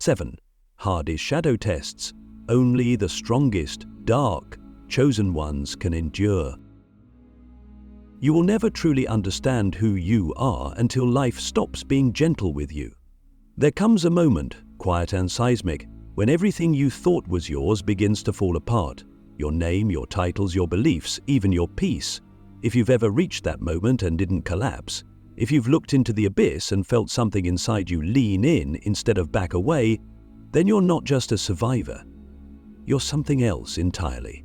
7. Hardest shadow tests. Only the strongest, dark, chosen ones can endure. You will never truly understand who you are until life stops being gentle with you. There comes a moment, quiet and seismic, when everything you thought was yours begins to fall apart. Your name, your titles, your beliefs, even your peace. If you've ever reached that moment and didn't collapse, if you've looked into the abyss and felt something inside you lean in instead of back away, then you're not just a survivor. You're something else entirely.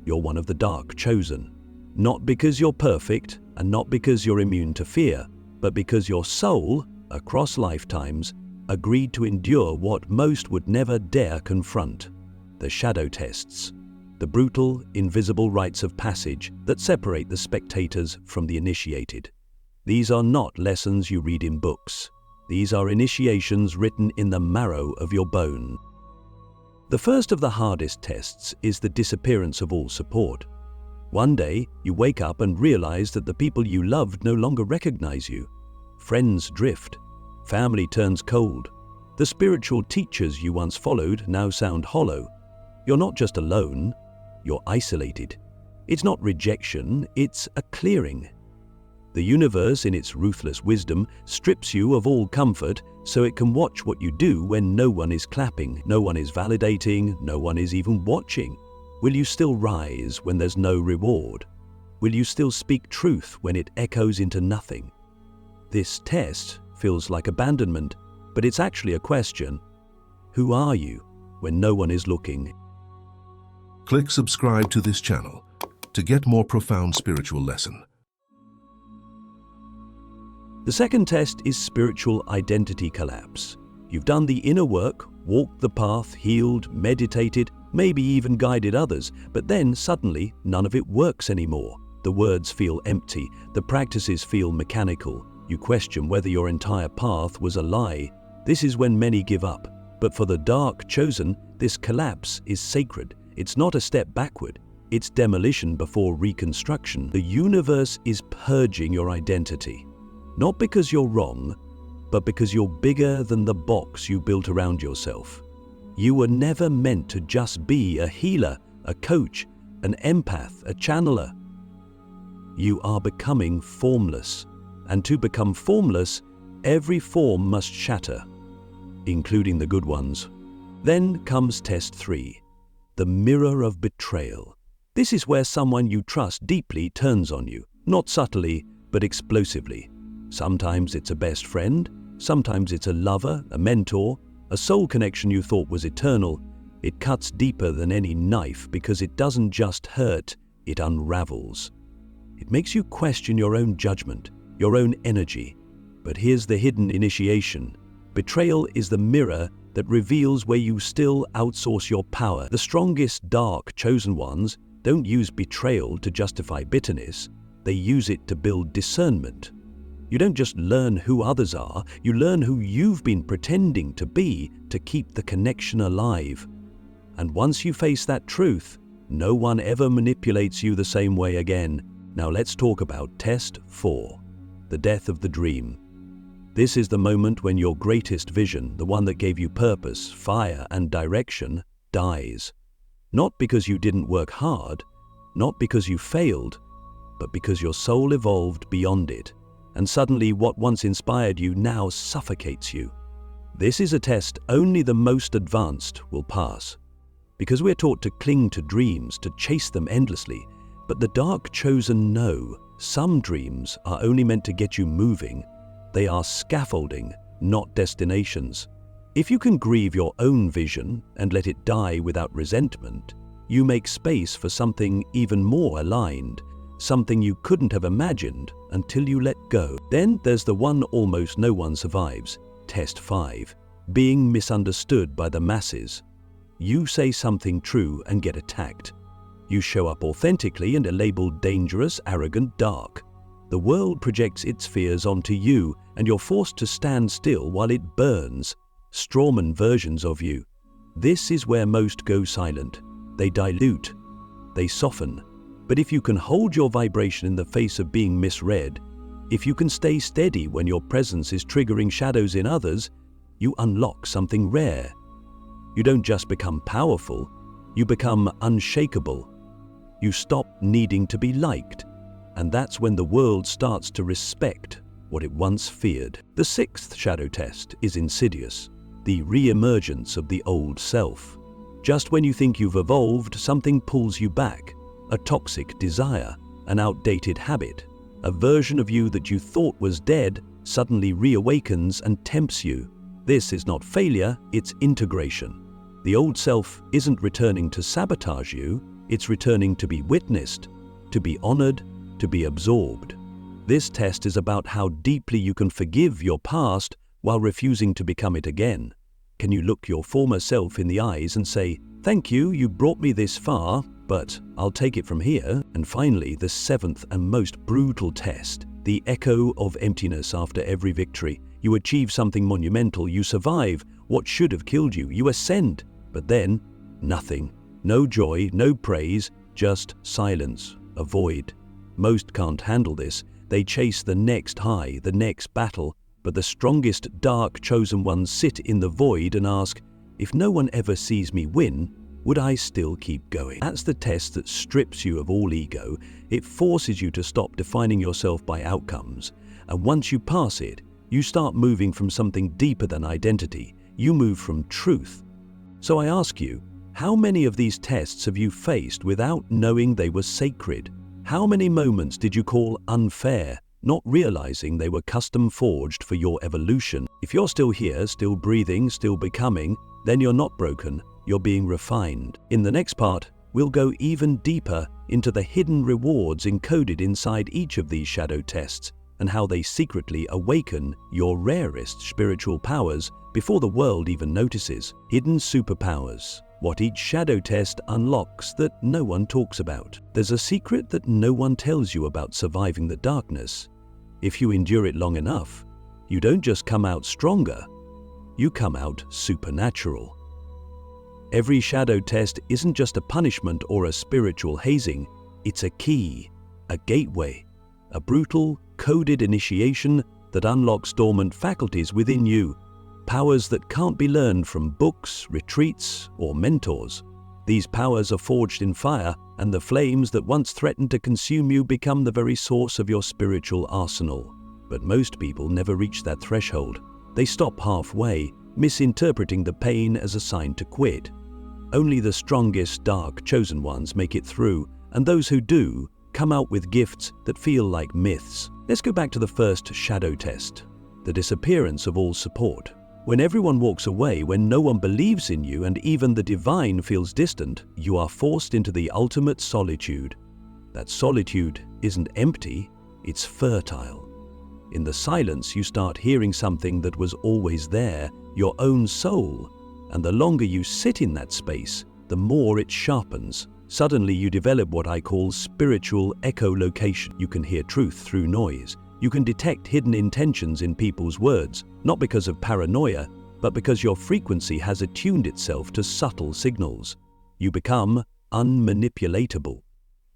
You're one of the dark chosen. Not because you're perfect and not because you're immune to fear, but because your soul, across lifetimes, agreed to endure what most would never dare confront: the shadow tests, the brutal, invisible rites of passage that separate the spectators from the initiated. These are not lessons you read in books. These are initiations written in the marrow of your bone. The first of the hardest tests is the disappearance of all support. One day, you wake up and realize that the people you loved no longer recognize you. Friends drift. Family turns cold. The spiritual teachers you once followed now sound hollow. You're not just alone, you're isolated. It's not rejection, it's a clearing. The universe, in its ruthless wisdom, strips you of all comfort so it can watch what you do when no one is clapping, no one is validating, no one is even watching. Will you still rise when there's no reward? Will you still speak truth when it echoes into nothing? This test feels like abandonment, but it's actually a question. Who are you when no one is looking? Click subscribe to this channel to get more profound spiritual lesson. The second test is spiritual identity collapse. You've done the inner work, walked the path, healed, meditated, maybe even guided others, but then suddenly none of it works anymore. The words feel empty, the practices feel mechanical. You question whether your entire path was a lie. This is when many give up. But for the dark chosen, this collapse is sacred. It's not a step backward. It's demolition before reconstruction. The universe is purging your identity. Not because you're wrong, but because you're bigger than the box you built around yourself. You were never meant to just be a healer, a coach, an empath, a channeler. You are becoming formless. And to become formless, every form must shatter, including the good ones. Then comes test 3, the mirror of betrayal. This is where someone you trust deeply turns on you, not subtly, but explosively. Sometimes it's a best friend, sometimes it's a lover, a mentor, a soul connection you thought was eternal. It cuts deeper than any knife because it doesn't just hurt, it unravels. It makes you question your own judgment, your own energy. But here's the hidden initiation. Betrayal is the mirror that reveals where you still outsource your power. The strongest, dark, chosen ones don't use betrayal to justify bitterness. They use it to build discernment. You don't just learn who others are, you learn who you've been pretending to be to keep the connection alive. And once you face that truth, no one ever manipulates you the same way again. Now let's talk about test 4, the death of the dream. This is the moment when your greatest vision, the one that gave you purpose, fire, and direction, dies. Not because you didn't work hard, not because you failed, but because your soul evolved beyond it. And suddenly what once inspired you now suffocates you. This is a test only the most advanced will pass. Because we're taught to cling to dreams, to chase them endlessly, but the dark chosen know some dreams are only meant to get you moving. They are scaffolding, not destinations. If you can grieve your own vision and let it die without resentment, you make space for something even more aligned, something you couldn't have imagined until you let go. Then there's the one almost no one survives, test 5, being misunderstood by the masses. You say something true and get attacked. You show up authentically and are labeled dangerous, arrogant, dark. The world projects its fears onto you and you're forced to stand still while it burns. Strawman versions of you. This is where most go silent. They dilute. They soften. But if you can hold your vibration in the face of being misread, if you can stay steady when your presence is triggering shadows in others, you unlock something rare. You don't just become powerful, you become unshakable. You stop needing to be liked, and that's when the world starts to respect what it once feared. The sixth shadow test is insidious, the re-emergence of the old self. Just when you think you've evolved, something pulls you back. A toxic desire, an outdated habit, a version of you that you thought was dead suddenly reawakens and tempts you. This is not failure, it's integration. The old self isn't returning to sabotage you, it's returning to be witnessed, to be honored, to be absorbed. This test is about how deeply you can forgive your past while refusing to become it again. Can you look your former self in the eyes and say, "Thank you, you brought me this far, but I'll take it from here"? And finally, the seventh and most brutal test, the echo of emptiness after every victory. You achieve something monumental, you survive what should have killed you, you ascend, but then nothing. No joy, no praise, just silence, a void. Most can't handle this. They chase the next high, the next battle, but the strongest dark chosen ones sit in the void and ask, if no one ever sees me win, would I still keep going? That's the test that strips you of all ego. It forces you to stop defining yourself by outcomes. And once you pass it, you start moving from something deeper than identity. You move from truth. So I ask you, how many of these tests have you faced without knowing they were sacred? How many moments did you call unfair, not realizing they were custom forged for your evolution? If you're still here, still breathing, still becoming, then you're not broken, you're being refined. In the next part, we'll go even deeper into the hidden rewards encoded inside each of these shadow tests and how they secretly awaken your rarest spiritual powers before the world even notices. Hidden superpowers. What each shadow test unlocks that no one talks about. There's a secret that no one tells you about surviving the darkness. If you endure it long enough, you don't just come out stronger, you come out supernatural. Every shadow test isn't just a punishment or a spiritual hazing, it's a key, a gateway, a brutal, coded initiation that unlocks dormant faculties within you, powers that can't be learned from books, retreats, or mentors. These powers are forged in fire, and the flames that once threatened to consume you become the very source of your spiritual arsenal. But most people never reach that threshold. They stop halfway, misinterpreting the pain as a sign to quit. Only the strongest, dark, chosen ones make it through, and those who do come out with gifts that feel like myths. Let's go back to the first shadow test, the disappearance of all support. When everyone walks away, when no one believes in you and even the divine feels distant, you are forced into the ultimate solitude. That solitude isn't empty, it's fertile. In the silence, you start hearing something that was always there, your own soul. And the longer you sit in that space, the more it sharpens. Suddenly you develop what I call spiritual echolocation. You can hear truth through noise. You can detect hidden intentions in people's words, not because of paranoia, but because your frequency has attuned itself to subtle signals. You become unmanipulatable.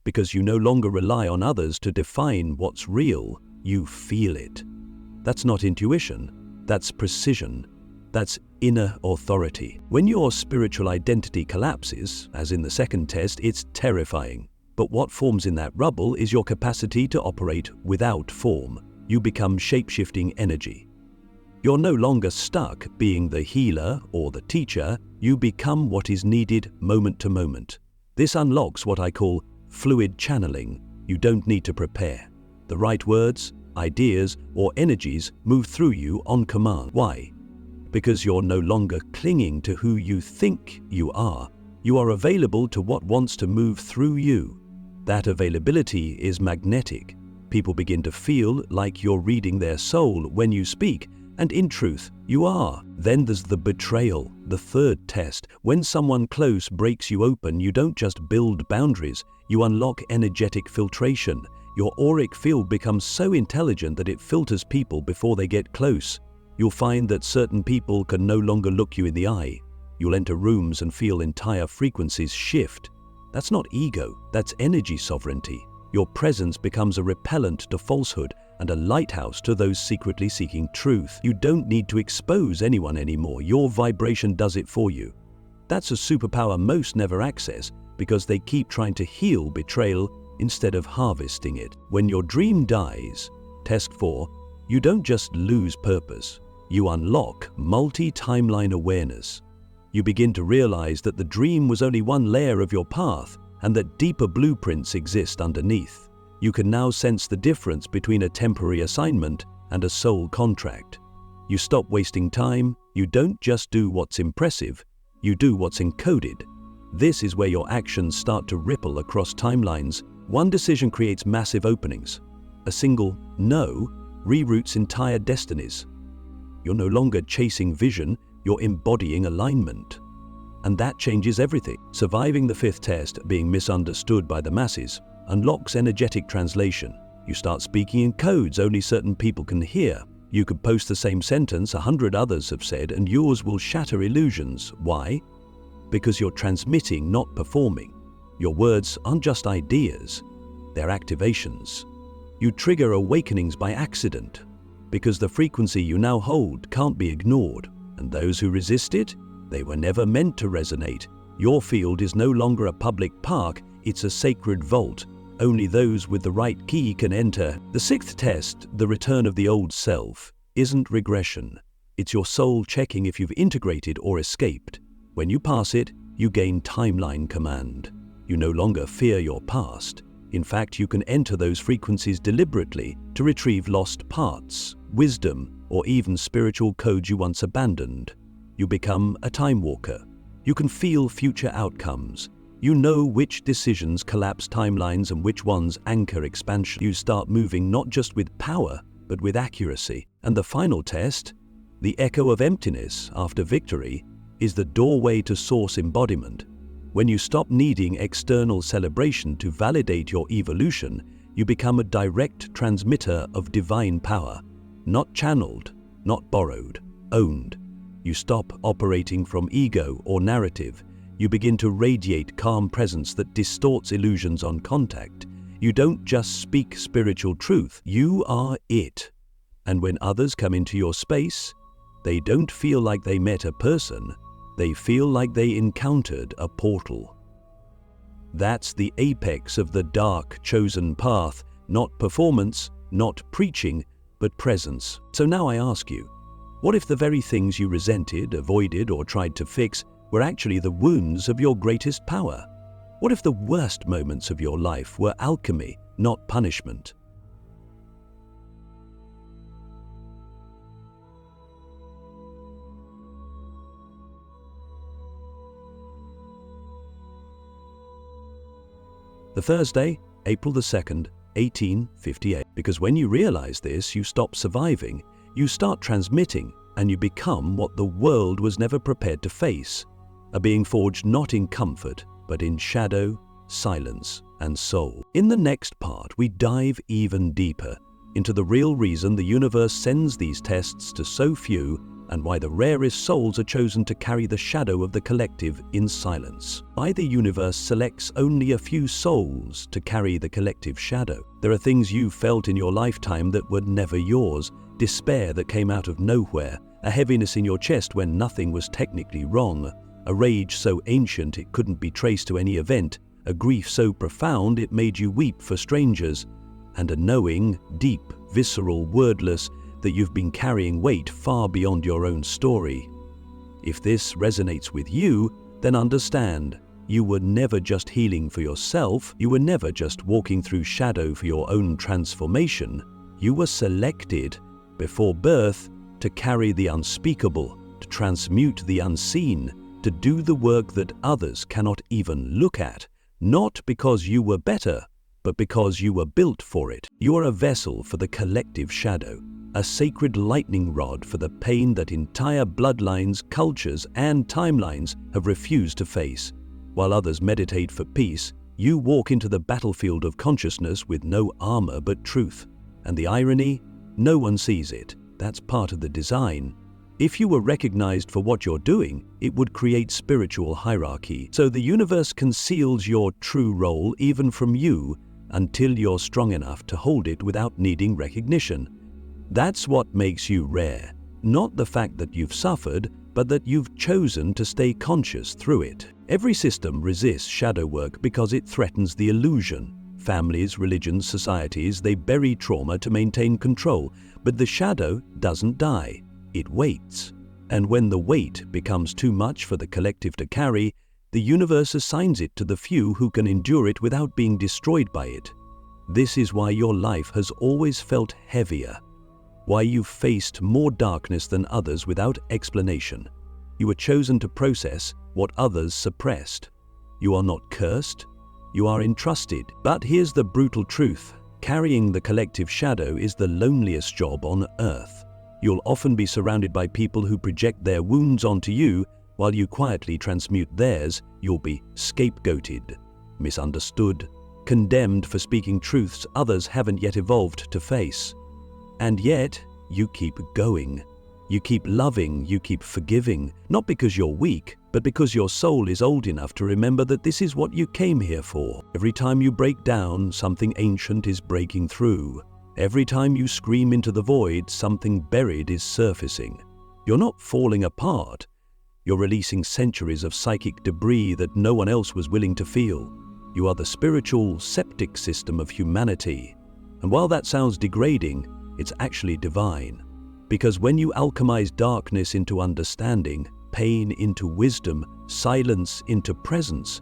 Because you no longer rely on others to define what's real, you feel it. That's not intuition, that's precision. That's inner authority. When your spiritual identity collapses, as in the second test, it's terrifying. But what forms in that rubble is your capacity to operate without form. You become shape-shifting energy. You're no longer stuck being the healer or the teacher. You become what is needed moment to moment. This unlocks what I call fluid channeling. You don't need to prepare. The right words, ideas, or energies move through you on command. Why? Because you're no longer clinging to who you think you are. You are available to what wants to move through you. That availability is magnetic. People begin to feel like you're reading their soul when you speak, and in truth, you are. Then there's the betrayal, the third test. When someone close breaks you open, you don't just build boundaries, you unlock energetic filtration. Your auric field becomes so intelligent that it filters people before they get close. You'll find that certain people can no longer look you in the eye. You'll enter rooms and feel entire frequencies shift. That's not ego, that's energy sovereignty. Your presence becomes a repellent to falsehood, and a lighthouse to those secretly seeking truth. You don't need to expose anyone anymore. Your vibration does it for you. That's a superpower most never access because they keep trying to heal betrayal instead of harvesting it. When your dream dies, test 4, you don't just lose purpose. You unlock multi-timeline awareness. You begin to realize that the dream was only one layer of your path and that deeper blueprints exist underneath. You can now sense the difference between a temporary assignment and a soul contract. You stop wasting time. You don't just do what's impressive, you do what's encoded. This is where your actions start to ripple across timelines. One decision creates massive openings. A single no reroutes entire destinies. You're no longer chasing vision, you're embodying alignment. And that changes everything. Surviving the 5th test, being misunderstood by the masses, unlocks energetic translation. You start speaking in codes only certain people can hear. You could post the same sentence 100 others have said and yours will shatter illusions. Why? Because you're transmitting, not performing. Your words aren't just ideas, they're activations. You trigger awakenings by accident because the frequency you now hold can't be ignored. And those who resist it, they were never meant to resonate. Your field is no longer a public park, it's a sacred vault. Only those with the right key can enter. The 6th test, the return of the old self, isn't regression. It's your soul checking if you've integrated or escaped. When you pass it, you gain timeline command. You no longer fear your past. In fact, you can enter those frequencies deliberately to retrieve lost parts, wisdom, or even spiritual codes you once abandoned. You become a time walker. You can feel future outcomes. You know which decisions collapse timelines and which ones anchor expansion. You start moving not just with power, but with accuracy. And the final test, the echo of emptiness after victory, is the doorway to source embodiment. When you stop needing external celebration to validate your evolution, you become a direct transmitter of divine power, not channeled, not borrowed, owned. You stop operating from ego or narrative. You begin to radiate calm presence that distorts illusions on contact. You don't just speak spiritual truth, you are it. And when others come into your space, they don't feel like they met a person, they feel like they encountered a portal. That's the apex of the dark chosen path, not performance, not preaching, but presence. So now I ask you, what if the very things you resented, avoided, or tried to fix were actually the wounds of your greatest power? What if the worst moments of your life were alchemy, not punishment? The Thursday, April the 2nd, 1858. Because when you realize this, you stop surviving, you start transmitting, and you become what the world was never prepared to face. A being forged not in comfort, but in shadow, silence, and soul. In the next part, we dive even deeper into the real reason the universe sends these tests to so few and why the rarest souls are chosen to carry the shadow of the collective in silence. Why the universe selects only a few souls to carry the collective shadow. There are things you felt in your lifetime that were never yours, despair that came out of nowhere, a heaviness in your chest when nothing was technically wrong, a rage so ancient it couldn't be traced to any event, a grief so profound it made you weep for strangers, and a knowing, deep, visceral, wordless, that you've been carrying weight far beyond your own story. If this resonates with you, then understand, you were never just healing for yourself, you were never just walking through shadow for your own transformation, you were selected before birth to carry the unspeakable, to transmute the unseen, to do the work that others cannot even look at, not because you were better, but because you were built for it. You are a vessel for the collective shadow, a sacred lightning rod for the pain that entire bloodlines, cultures, and timelines have refused to face. While others meditate for peace, you walk into the battlefield of consciousness with no armor but truth. And the irony? No one sees it. That's part of the design. If you were recognized for what you're doing, it would create spiritual hierarchy. So the universe conceals your true role even from you, until you're strong enough to hold it without needing recognition. That's what makes you rare. Not the fact that you've suffered, but that you've chosen to stay conscious through it. Every system resists shadow work because it threatens the illusion. Families, religions, societies, they bury trauma to maintain control, but the shadow doesn't die. It waits. And when the weight becomes too much for the collective to carry, the universe assigns it to the few who can endure it without being destroyed by it. This is why your life has always felt heavier. Why you've faced more darkness than others without explanation. You were chosen to process what others suppressed. You are not cursed, you are entrusted. But here's the brutal truth. Carrying the collective shadow is the loneliest job on earth. You'll often be surrounded by people who project their wounds onto you while you quietly transmute theirs. You'll be scapegoated, misunderstood, condemned for speaking truths others haven't yet evolved to face. And yet, you keep going. You keep loving, you keep forgiving, not because you're weak, but because your soul is old enough to remember that this is what you came here for. Every time you break down, something ancient is breaking through. Every time you scream into the void, something buried is surfacing. You're not falling apart. You're releasing centuries of psychic debris that no one else was willing to feel. You are the spiritual septic system of humanity. And while that sounds degrading, it's actually divine. Because when you alchemize darkness into understanding, pain into wisdom, silence into presence,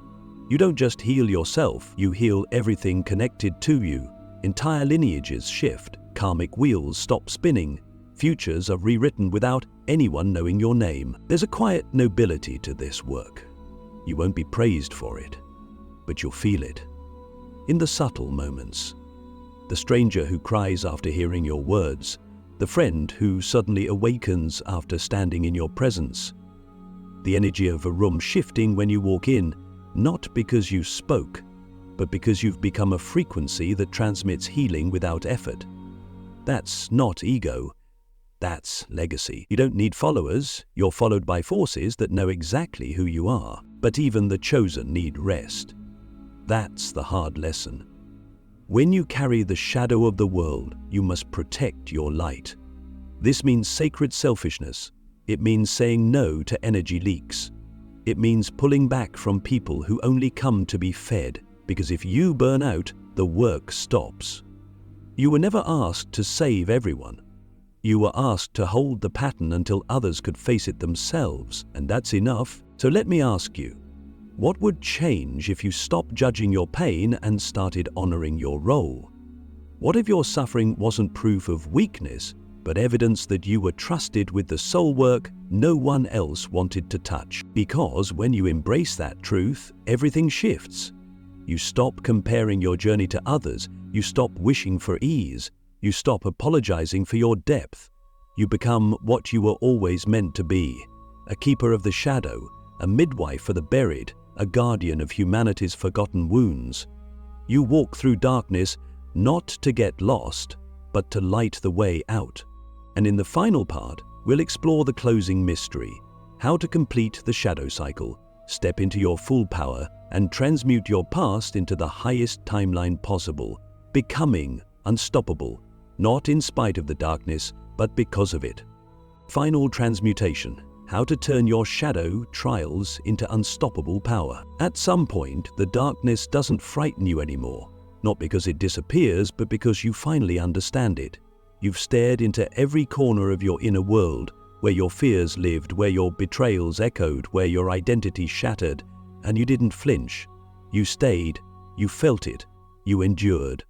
you don't just heal yourself, you heal everything connected to you. Entire lineages shift, karmic wheels stop spinning, futures are rewritten without anyone knowing your name. There's a quiet nobility to this work. You won't be praised for it, but you'll feel it. In the subtle moments. The stranger who cries after hearing your words, the friend who suddenly awakens after standing in your presence, the energy of a room shifting when you walk in, not because you spoke, but because you've become a frequency that transmits healing without effort. That's not ego, that's legacy. You don't need followers, you're followed by forces that know exactly who you are, but even the chosen need rest. That's the hard lesson. When you carry the shadow of the world, you must protect your light. This means sacred selfishness. It means saying no to energy leaks. It means pulling back from people who only come to be fed, because if you burn out, the work stops. You were never asked to save everyone. You were asked to hold the pattern until others could face it themselves, and that's enough. So let me ask you, what would change if you stopped judging your pain and started honoring your role? What if your suffering wasn't proof of weakness, but evidence that you were trusted with the soul work no one else wanted to touch? Because when you embrace that truth, everything shifts. You stop comparing your journey to others, you stop wishing for ease, you stop apologizing for your depth. You become what you were always meant to be, a keeper of the shadow, a midwife for the buried, a guardian of humanity's forgotten wounds. You walk through darkness not to get lost, but to light the way out. And in the final part, we'll explore the closing mystery, how to complete the shadow cycle, step into your full power, and transmute your past into the highest timeline possible, becoming unstoppable, not in spite of the darkness, but because of it. Final transmutation. How to turn your shadow trials into unstoppable power. At some point, the darkness doesn't frighten you anymore, not because it disappears, but because you finally understand it. You've stared into every corner of your inner world, where your fears lived, where your betrayals echoed, where your identity shattered, and you didn't flinch. You stayed, you felt it, you endured.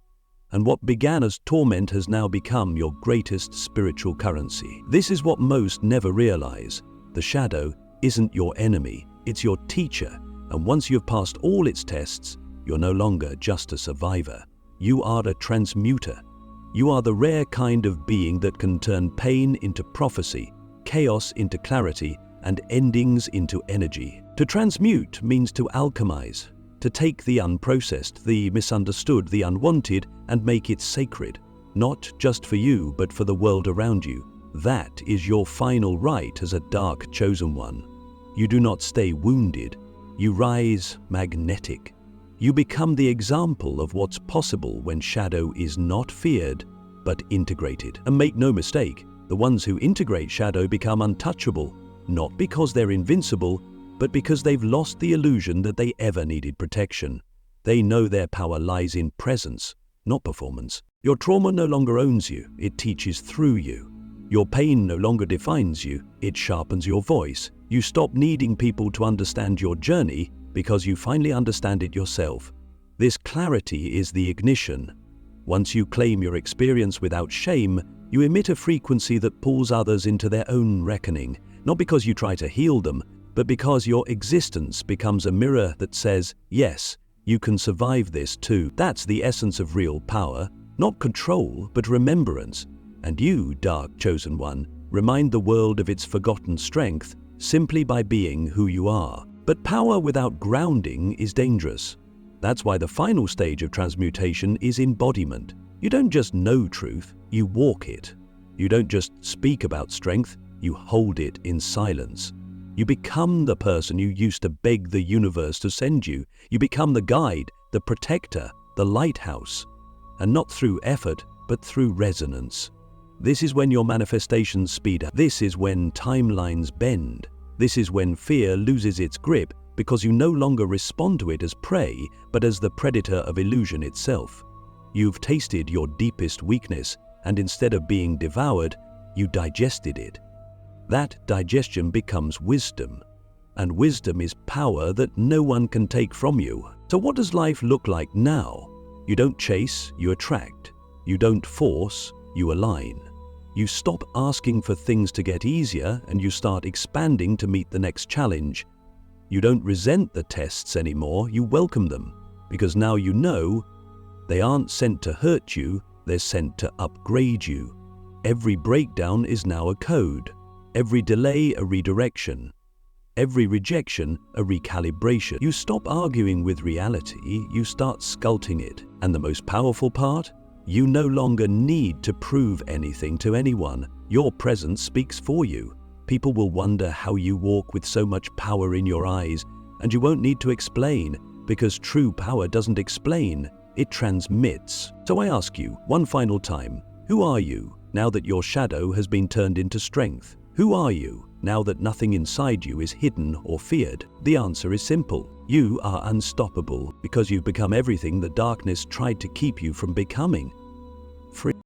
And what began as torment has now become your greatest spiritual currency. This is what most never realize. The shadow isn't your enemy, it's your teacher, and once you've passed all its tests, you're no longer just a survivor. You are a transmuter. You are the rare kind of being that can turn pain into prophecy, chaos into clarity, and endings into energy. To transmute means to alchemize, to take the unprocessed, the misunderstood, the unwanted, and make it sacred, not just for you, but for the world around you. That is your final right as a dark chosen one. You do not stay wounded, you rise magnetic. You become the example of what's possible when shadow is not feared, but integrated. And make no mistake, the ones who integrate shadow become untouchable, not because they're invincible, but because they've lost the illusion that they ever needed protection. They know their power lies in presence, not performance. Your trauma no longer owns you, it teaches through you. Your pain no longer defines you, it sharpens your voice. You stop needing people to understand your journey because you finally understand it yourself. This clarity is the ignition. Once you claim your experience without shame, you emit a frequency that pulls others into their own reckoning, not because you try to heal them, but because your existence becomes a mirror that says, yes, you can survive this too. That's the essence of real power, not control, but remembrance. And you, dark chosen one, remind the world of its forgotten strength simply by being who you are. But power without grounding is dangerous. That's why the final stage of transmutation is embodiment. You don't just know truth, you walk it. You don't just speak about strength, you hold it in silence. You become the person you used to beg the universe to send you. You become the guide, the protector, the lighthouse. And not through effort, but through resonance. This is when your manifestations speed up. This is when timelines bend. This is when fear loses its grip because you no longer respond to it as prey, but as the predator of illusion itself. You've tasted your deepest weakness, and instead of being devoured, you digested it. That digestion becomes wisdom, and wisdom is power that no one can take from you. So what does life look like now? You don't chase, you attract. You don't force, you align. You stop asking for things to get easier and you start expanding to meet the next challenge. You don't resent the tests anymore, you welcome them, because now you know they aren't sent to hurt you, they're sent to upgrade you. Every breakdown is now a code. Every delay, a redirection. Every rejection, a recalibration. You stop arguing with reality, you start sculpting it. And the most powerful part? You no longer need to prove anything to anyone. Your presence speaks for you. People will wonder how you walk with so much power in your eyes, and you won't need to explain, because true power doesn't explain, it transmits. So I ask you, one final time, who are you now that your shadow has been turned into strength? Who are you now that nothing inside you is hidden or feared? The answer is simple. You are unstoppable because you've become everything the darkness tried to keep you from becoming. Free.